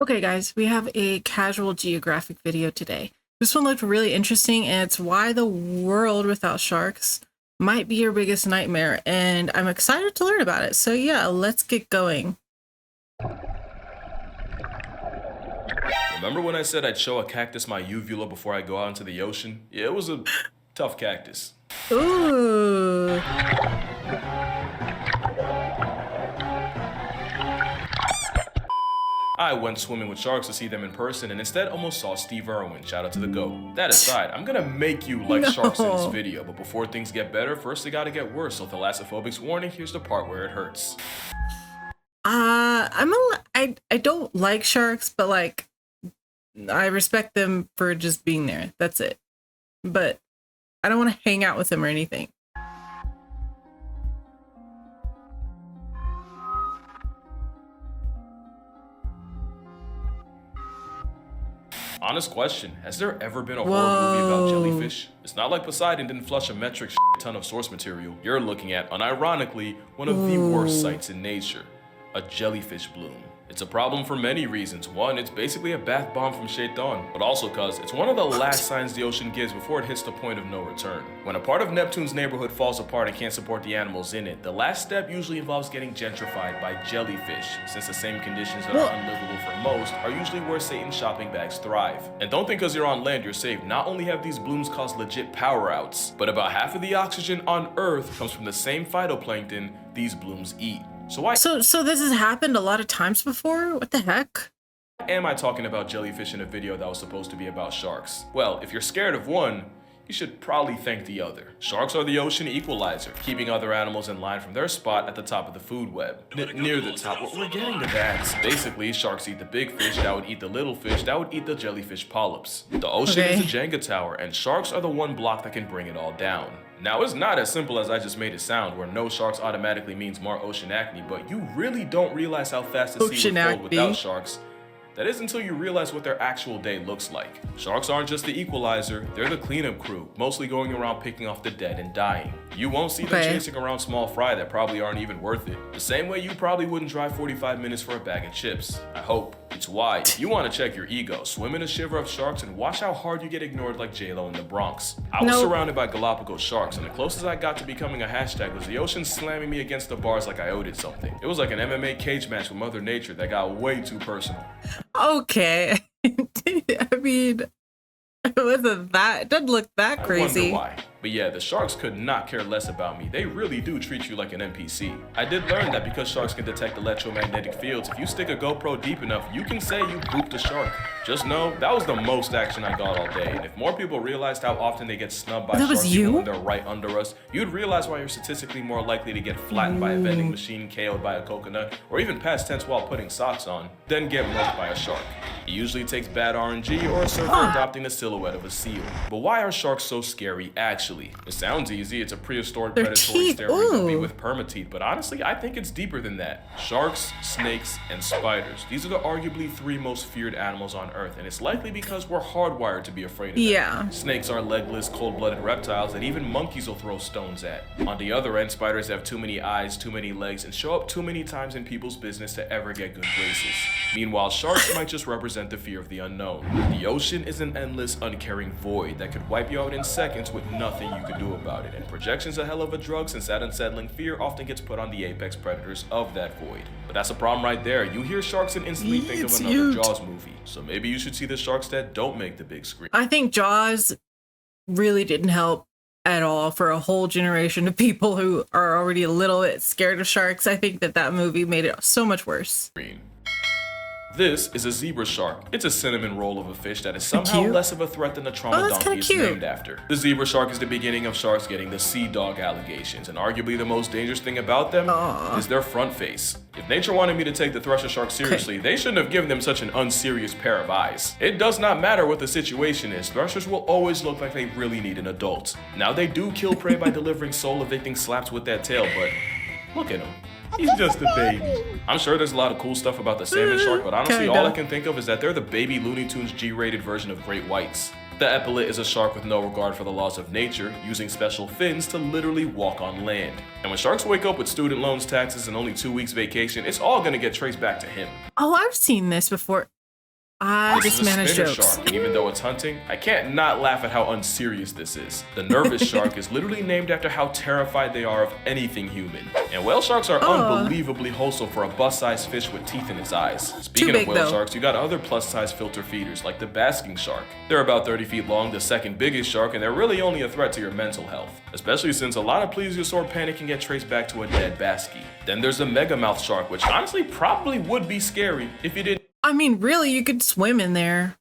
Okay, guys, we have a casual geographic video today. This one looked really interesting, and it's why the world without sharks might be your biggest nightmare, and I'm excited to learn about it. So yeah, let's get going. Remember when I said I'd show a cactus my uvula before I go out into the ocean? Yeah, it was a tough cactus. Ooh. I went swimming with sharks to see them in person and instead almost saw Steve Irwin. Shout out to the GOAT. That aside, I'm gonna make you like sharks in this video, but before things get better, first they gotta get worse. So thalassophobic's warning, here's the part where it hurts. I don't like sharks, but like I respect them for just being there. That's it. But I don't want to hang out with them or anything. Honest question, has there ever been a horror movie about jellyfish? It's not like Poseidon didn't flush a metric ton of source material. You're looking at, unironically, one of the worst sights in nature. A jellyfish bloom. It's a problem for many reasons. One, it's basically a bath bomb from Shaitan, but also cause it's one of the last signs the ocean gives before it hits the point of no return. When a part of Neptune's neighborhood falls apart and can't support the animals in it, the last step usually involves getting gentrified by jellyfish, since the same conditions that are unlivable for most are usually where Satan's shopping bags thrive. And don't think because you're on land you're safe. Not only have these blooms caused legit power outs, but about half of the oxygen on Earth comes from the same phytoplankton these blooms eat. So this has happened a lot of times before? What the heck? Am I talking about jellyfish in a video that was supposed to be about sharks? Well, if you're scared of one, you should probably thank the other. Sharks are the ocean equalizer, keeping other animals in line from their spot at the top of the food web. Near the top, we're getting to that. Basically, sharks eat the big fish that would eat the little fish that would eat the jellyfish polyps. The ocean is a Jenga tower, and sharks are the one block that can bring it all down. Now, it's not as simple as I just made it sound, where no sharks automatically means more ocean acne, but you really don't realize how fast the sea would fold without sharks. That is until you realize what their actual day looks like. Sharks aren't just the equalizer, they're the cleanup crew, mostly going around picking off the dead and dying. You won't see them chasing around small fry that probably aren't even worth it. The same way you probably wouldn't drive 45 minutes for a bag of chips. I hope. It's why, if you want to check your ego, swim in a shiver of sharks and watch how hard you get ignored like J-Lo in the Bronx. I was surrounded by Galapagos sharks, and the closest I got to becoming a hashtag was the ocean slamming me against the bars like I owed it something. It was like an MMA cage match with Mother Nature that got way too personal. Okay. I mean, it doesn't look that crazy. I wonder why. But yeah, the sharks could not care less about me. They really do treat you like an NPC. I did learn that because sharks can detect electromagnetic fields, if you stick a GoPro deep enough, you can say you pooped a shark. Just know, that was the most action I got all day. And if more people realized how often they get snubbed by sharks even when they're right under us, you'd realize why you're statistically more likely to get flattened by a vending machine, KO'd by a coconut, or even past tense while putting socks on, then get milked by a shark. It usually takes bad RNG or a surfer adopting the silhouette of a seal. But why are sharks so scary actually? It sounds easy, it's a prehistoric predatory staring movie with permateeth, but honestly, I think it's deeper than that. Sharks, snakes, and spiders. These are the arguably three most feared animals on Earth, and it's likely because we're hardwired to be afraid of them. Yeah. Snakes are legless, cold-blooded reptiles that even monkeys will throw stones at. On the other end, spiders have too many eyes, too many legs, and show up too many times in people's business to ever get good graces. Meanwhile, sharks might just represent the fear of the unknown. The ocean is an endless, uncaring void that could wipe you out in seconds with nothing you could do about it, and projection's a hell of a drug since that unsettling fear often gets put on the apex predators of that void. But that's a problem right there. You hear sharks and instantly think of another Jaws movie. So maybe you should see the sharks that don't make the big screen. I think Jaws really didn't help at all for a whole generation of people who are already a little bit scared of sharks. I think that movie made it so much worse. This is a zebra shark. It's a cinnamon roll of a fish that is somehow less of a threat than the trauma donkey it's named after. The zebra shark is the beginning of sharks getting the sea dog allegations, and arguably the most dangerous thing about them is their front face. If nature wanted me to take the thresher shark seriously, they shouldn't have given them such an unserious pair of eyes. It does not matter what the situation is, threshers will always look like they really need an adult. Now they do kill prey by delivering soul-evicting slaps with that tail, but look at him. He's just a baby. I'm sure there's a lot of cool stuff about the salmon shark, but honestly all I can think of is that they're the baby Looney Tunes G-rated version of great whites. The epaulet is a shark with no regard for the laws of nature, using special fins to literally walk on land. And when sharks wake up with student loans, taxes, and only 2 weeks vacation, it's all gonna get traced back to him. Oh, I've seen this before. This man has spinner jokes. shark, and even though it's hunting, I can't not laugh at how unserious this is. The nervous shark is literally named after how terrified they are of anything human. And whale sharks are unbelievably wholesome for a bus-sized fish with teeth in its eyes. Speaking of whale sharks, you got other plus-size filter feeders like the basking shark. They're about 30 feet long, the second biggest shark, and they're really only a threat to your mental health, especially since a lot of plesiosaur panic can get traced back to a dead baskie. Then there's the megamouth shark, which honestly probably would be scary if you didn't. I mean, really, you could swim in there.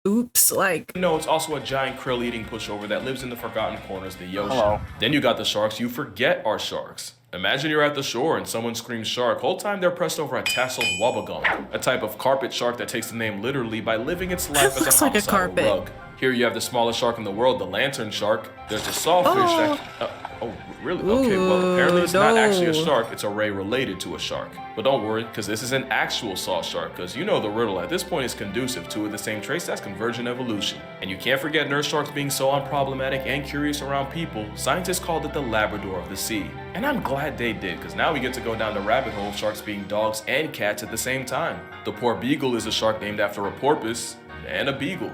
Oops, like. No, it's also a giant krill-eating pushover that lives in the forgotten corners of the ocean. Then you got the sharks you forget are sharks. Imagine you're at the shore and someone screams shark, whole time they're pressed over a tasseled wabagong, a type of carpet shark that takes the name literally by living its life as a homicidal rug. Here you have the smallest shark in the world, the lantern shark. There's a sawfish that... oh, really? Okay, well, apparently it's not actually a shark, it's a ray related to a shark. But don't worry, because this is an actual saw shark, because you know the riddle at this point is conducive to the same traits as convergent evolution. And you can't forget nurse sharks being so unproblematic and curious around people, scientists called it the Labrador of the sea. And I'm glad they did, because now we get to go down the rabbit hole of sharks being dogs and cats at the same time. The poor beagle is a shark named after a porpoise and a beagle.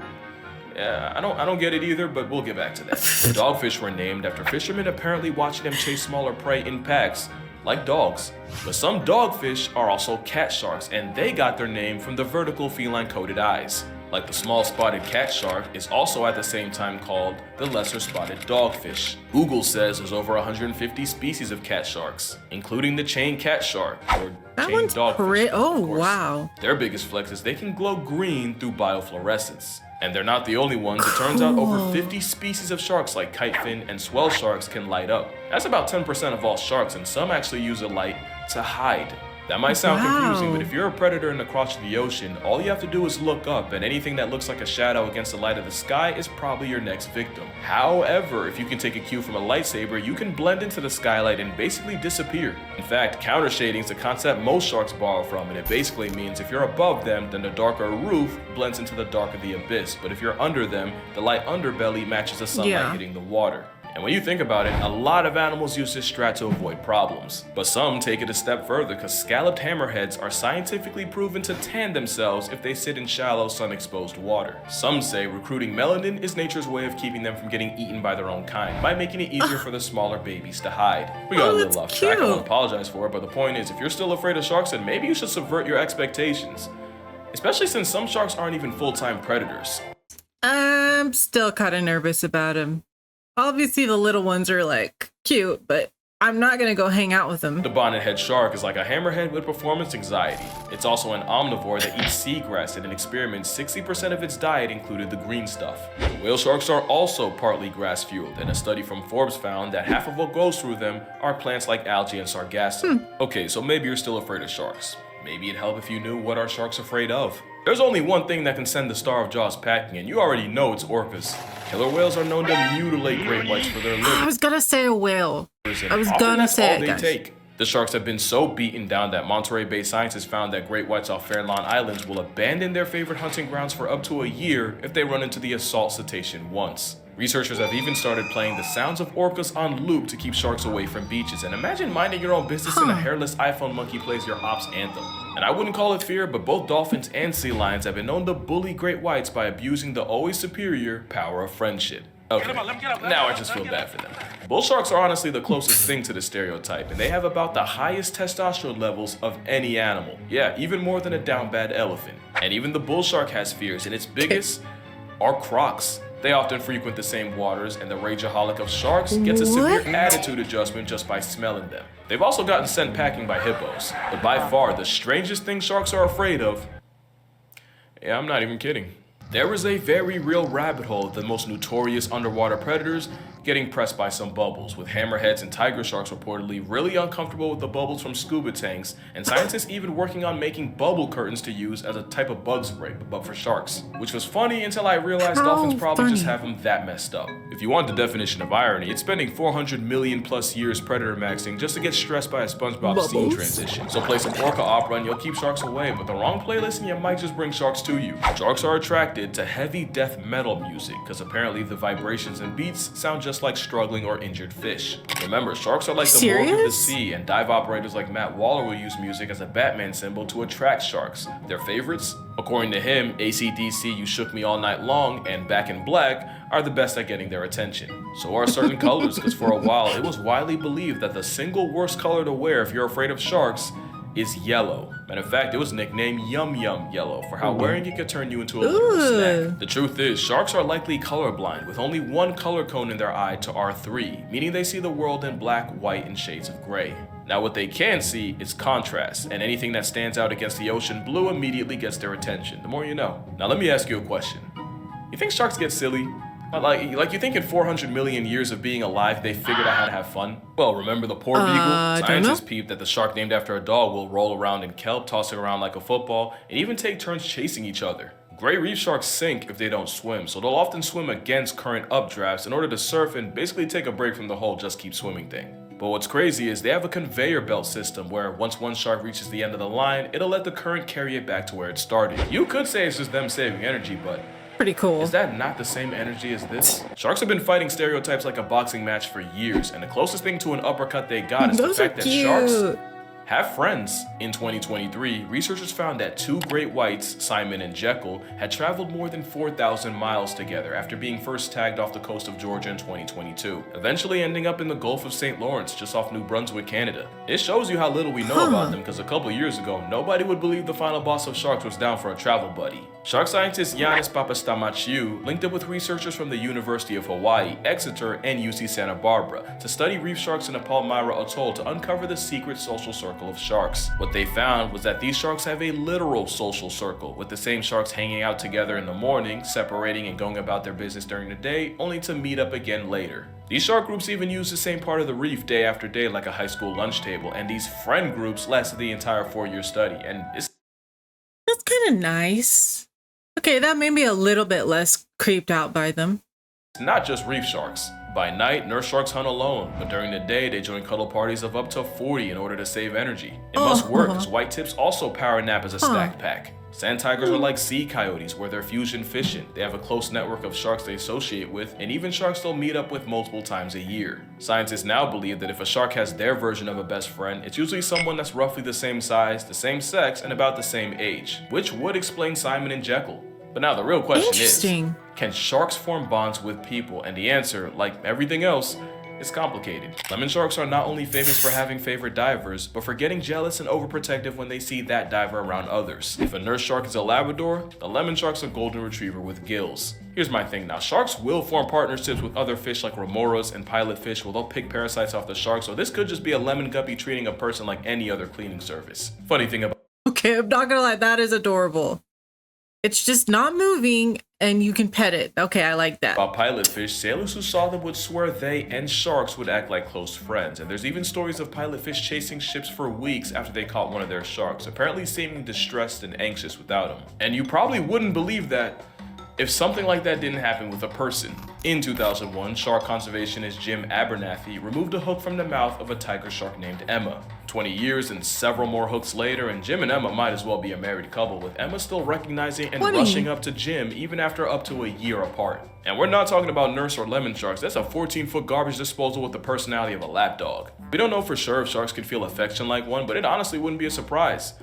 Yeah, I don't get it either, but we'll get back to that. The dogfish were named after fishermen apparently watching them chase smaller prey in packs, like dogs. But some dogfish are also cat sharks, and they got their name from the vertical feline-coated eyes. Like the small spotted cat shark is also at the same time called the lesser spotted dogfish. Google says there's over 150 species of cat sharks, including the chain cat shark, or chain dogfish. Oh, wow. Their biggest flex is they can glow green through biofluorescence. And they're not the only ones. It turns out over 50 species of sharks like kitefin and swell sharks can light up. That's about 10% of all sharks, and some actually use a light to hide. That might sound confusing, but if you're a predator in the crotch of the ocean, all you have to do is look up, and anything that looks like a shadow against the light of the sky is probably your next victim. However, if you can take a cue from a lightsaber, you can blend into the skylight and basically disappear. In fact, counter shading is a concept most sharks borrow from, and it basically means if you're above them, then the darker roof blends into the dark of the abyss, but if you're under them, the light underbelly matches the sunlight hitting the water. And when you think about it, a lot of animals use this strat to avoid problems. But some take it a step further, because scalloped hammerheads are scientifically proven to tan themselves if they sit in shallow, sun-exposed water. Some say recruiting melanin is nature's way of keeping them from getting eaten by their own kind, by making it easier for the smaller babies to hide. We got a little off track, I won't apologize for it, but the point is, if you're still afraid of sharks, then maybe you should subvert your expectations. Especially since some sharks aren't even full-time predators. I'm still kind of nervous about them. Obviously, the little ones are like cute, but I'm not gonna go hang out with them. The bonnet-head shark is like a hammerhead with performance anxiety. It's also an omnivore that eats seagrass, and in experiments, 60% of its diet included the green stuff. Whale sharks are also partly grass-fueled, and a study from Forbes found that half of what goes through them are plants like algae and sargassum. Okay, so maybe you're still afraid of sharks. Maybe it'd help if you knew what are sharks afraid of. There's only one thing that can send the Star of Jaws packing, and you already know it's orcas. Killer whales are known to mutilate great whites for their liver. I was gonna say a whale. I was gonna say it, guys. The sharks have been so beaten down that Monterey-based scientists found that great whites off Farallon Islands will abandon their favorite hunting grounds for up to a year if they run into the assault cetacean once. Researchers have even started playing the sounds of orcas on loop to keep sharks away from beaches. And imagine minding your own business and a hairless iPhone monkey plays your ops anthem. And I wouldn't call it fear, but both dolphins and sea lions have been known to bully great whites by abusing the always superior power of friendship. Okay, now I just feel bad for them. Bull sharks are honestly the closest thing to the stereotype, and they have about the highest testosterone levels of any animal. Yeah, even more than a down bad elephant. And even the bull shark has fears, and its biggest are crocs. They often frequent the same waters, and the rageaholic of sharks gets a severe attitude adjustment just by smelling them. They've also gotten sent packing by hippos, but by far the strangest thing sharks are afraid of, yeah, I'm not even kidding. There is a very real rabbit hole of the most notorious underwater predators getting pressed by some bubbles, with hammerheads and tiger sharks reportedly really uncomfortable with the bubbles from scuba tanks, and scientists even working on making bubble curtains to use as a type of bug spray, but for sharks. Which was funny until I realized dolphins probably just have them that messed up. If you want the definition of irony, it's spending 400 million plus years predator maxing just to get stressed by a SpongeBob scene transition. So play some orca opera and you'll keep sharks away, but the wrong playlist and you might just bring sharks to you. Sharks are attracted to heavy death metal music, because apparently the vibrations and beats sound just just like struggling or injured fish. Remember, sharks are like the Serious? Morgue of the sea, and dive operators like Matt Waller will use music as a Batman symbol to attract sharks. Their favorites? According to him, AC/DC, You Shook Me All Night Long, and Back in Black are the best at getting their attention. So are certain colors, because for a while it was widely believed that the single worst color to wear if you're afraid of sharks is yellow. Matter of fact, it was nicknamed Yum Yum Yellow for how wearing it could turn you into a literal snack. The truth is, sharks are likely colorblind with only one color cone in their eye to R3, meaning they see the world in black, white, and shades of gray. Now what they can see is contrast, and anything that stands out against the ocean blue immediately gets their attention. The more you know. Now let me ask you a question. You think sharks get silly? Like you think in 400 million years of being alive, they figured out how to have fun? Well, remember the poor beagle? Scientists peeped that the shark named after a dog will roll around in kelp, tossing around like a football, and even take turns chasing each other. Gray reef sharks sink if they don't swim, so they'll often swim against current updrafts in order to surf and basically take a break from the whole just keep swimming thing. But what's crazy is they have a conveyor belt system where once one shark reaches the end of the line, it'll let the current carry it back to where it started. You could say it's just them saving energy, but pretty cool. Is that not the same energy as this? Sharks have been fighting stereotypes like a boxing match for years, and the closest thing to an uppercut they got is the fact that sharks have friends. In 2023, researchers found that two great whites, Simon and Jekyll, had traveled more than 4,000 miles together after being first tagged off the coast of Georgia in 2022, eventually ending up in the Gulf of St. Lawrence just off New Brunswick, Canada. It shows you how little we know about them, because a couple years ago, nobody would believe the final boss of sharks was down for a travel buddy. Shark scientist Yannis Papastamachiou linked up with researchers from the University of Hawaii, Exeter, and UC Santa Barbara to study reef sharks in the Palmyra Atoll to uncover the secret social circle of sharks. What they found was that these sharks have a literal social circle, with the same sharks hanging out together in the morning, separating and going about their business during the day, only to meet up again later. These shark groups even use the same part of the reef day after day like a high school lunch table, and these friend groups lasted the entire 4-year study, and that's kind of nice. Okay, that made me a little bit less creeped out by them. It's not just reef sharks. By night, nurse sharks hunt alone, but during the day, they join cuddle parties of up to 40 in order to save energy. It must work, because white tips also power nap as a snack pack. Sand tigers are like sea coyotes, where they're fusion fishing. They have a close network of sharks they associate with, and even sharks they'll meet up with multiple times a year. Scientists now believe that if a shark has their version of a best friend, it's usually someone that's roughly the same size, the same sex, and about the same age, which would explain Simon and Jekyll. But now the real question is, can sharks form bonds with people? And the answer, like everything else, is complicated. Lemon sharks are not only famous for having favorite divers, but for getting jealous and overprotective when they see that diver around others. If a nurse shark is a Labrador, a lemon shark's a golden retriever with gills. Here's my thing now, sharks will form partnerships with other fish like remoras and pilotfish where they'll pick parasites off the shark, so this could just be a lemon guppy treating a person like any other cleaning service. Funny thing about— Okay, I'm not gonna lie, that is adorable. It's just not moving and you can pet it. Okay, I like that. About pilotfish, sailors who saw them would swear they and sharks would act like close friends. And there's even stories of pilotfish chasing ships for weeks after they caught one of their sharks, apparently seeming distressed and anxious without him. And you probably wouldn't believe that if something like that didn't happen with a person. In 2001, shark conservationist Jim Abernathy removed a hook from the mouth of a tiger shark named Emma. 20 years and several more hooks later, and Jim and Emma might as well be a married couple, with Emma still recognizing and rushing up to Jim even after up to a year apart. And we're not talking about nurse or lemon sharks, that's a 14-foot garbage disposal with the personality of a lapdog. We don't know for sure if sharks can feel affection like one, but it honestly wouldn't be a surprise,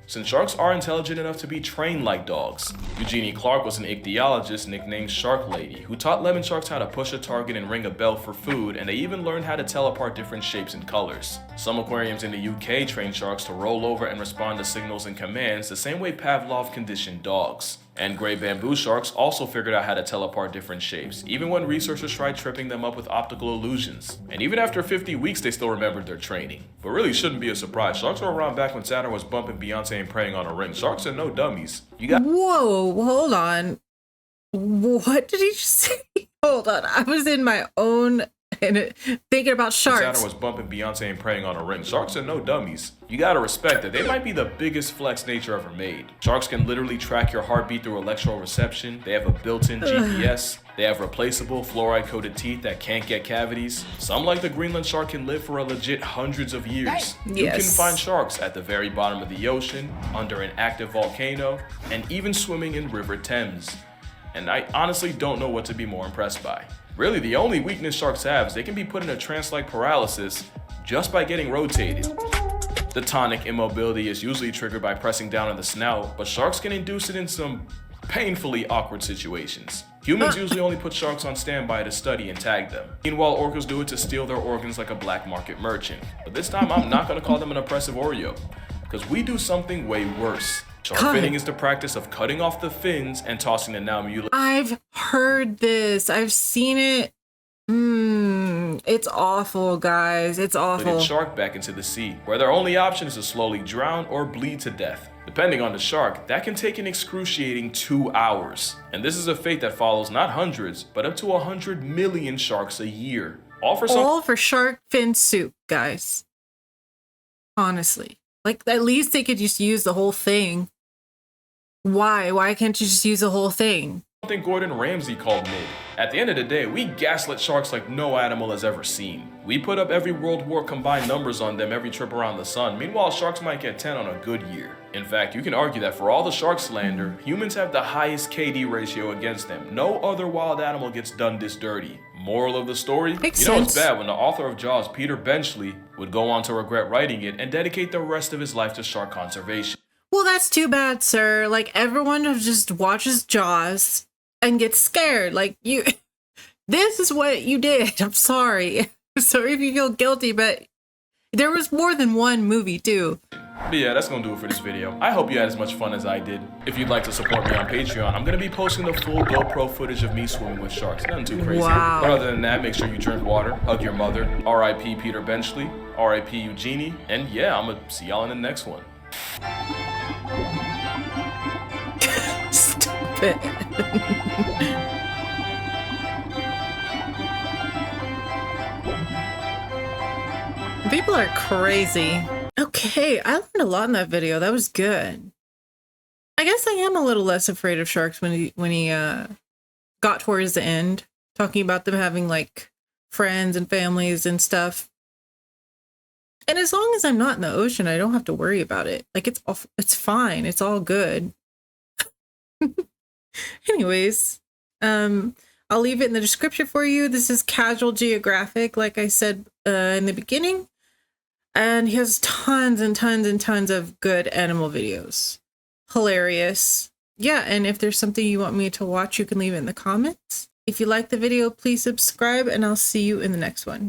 since sharks are intelligent enough to be trained like dogs. Eugenie Clark was an ichthyologist nicknamed Shark Lady, who taught lemon sharks how to push a target and ring a bell for food, and they even learned how to tell apart different shapes and colors. Some aquariums in the UK train sharks to roll over and respond to signals and commands the same way Pavlov conditioned dogs. And gray bamboo sharks also figured out how to tell apart different shapes, even when researchers tried tripping them up with optical illusions. And even after 50 weeks, they still remembered their training. But really shouldn't be a surprise. Sharks were around back when Saturn was bumping Beyonce and praying on a ring. Sharks are no dummies. Whoa, hold on. What did he just say? Hold on, I was in my own thinking about sharks. Saturn was bumping Beyonce and praying on a ring. Sharks are no dummies. You gotta respect that. They might be the biggest flex nature ever made. Sharks can literally track your heartbeat through electroreception. They have a built-in GPS. They have replaceable fluoride-coated teeth that can't get cavities. Some, like the Greenland shark, can live for a legit hundreds of years. You can find sharks at the very bottom of the ocean, under an active volcano, and even swimming in River Thames. And I honestly don't know what to be more impressed by. Really, the only weakness sharks have is they can be put in a trance-like paralysis just by getting rotated. The tonic immobility is usually triggered by pressing down on the snout, but sharks can induce it in some painfully awkward situations. Humans usually only put sharks on standby to study and tag them. Meanwhile, orcas do it to steal their organs like a black market merchant. But this time, I'm not gonna call them an oppressive Oreo, because we do something way worse. Shark finning is the practice of cutting off the fins and tossing the now mutilated. I've heard this. I've seen it. It's awful, guys. It's awful. Shark back into the sea, where their only option is to slowly drown or bleed to death. Depending on the shark, that can take an excruciating 2 hours. And this is a fate that follows not hundreds, but up to 100 million sharks a year. All for shark fin soup, guys. Honestly. Like, at least they could just use the whole thing. Why? Why can't you just use the whole thing? Something Gordon Ramsay called mid. At the end of the day, we gaslit sharks like no animal has ever seen. We put up every World War combined numbers on them every trip around the sun. Meanwhile, sharks might get 10 on a good year. In fact, you can argue that for all the shark slander, humans have the highest KD ratio against them. No other wild animal gets done this dirty. Moral of the story? Makes you know sense. It's bad when the author of Jaws, Peter Benchley, would go on to regret writing it and dedicate the rest of his life to shark conservation. Well, that's too bad, sir. Like, everyone just watches Jaws and gets scared. Like, you... This is what you did. I'm sorry. Sorry if you feel guilty, but there was more than one movie, too. But yeah, that's gonna do it for this video. I hope you had as much fun as I did. If you'd like to support me on Patreon, I'm gonna be posting the full GoPro footage of me swimming with sharks. Nothing too crazy. Wow. But other than that, make sure you drink water, hug your mother, R.I.P. Peter Benchley, R.I.P. Eugenie, and yeah, I'm gonna see y'all in the next one. Stupid. People are crazy. Okay, I learned a lot in that video. That was good. I guess I am a little less afraid of sharks when he got towards the end, talking about them having like friends and families and stuff. And as long as I'm not in the ocean, I don't have to worry about it. Like it's fine. It's all good. Anyways, I'll leave it in the description for you. This is Casual Geographic, like I said in the beginning. And he has tons and tons and tons of good animal videos. Hilarious. Yeah, and if there's something you want me to watch, you can leave it in the comments. If you like the video, please subscribe, and I'll see you in the next one.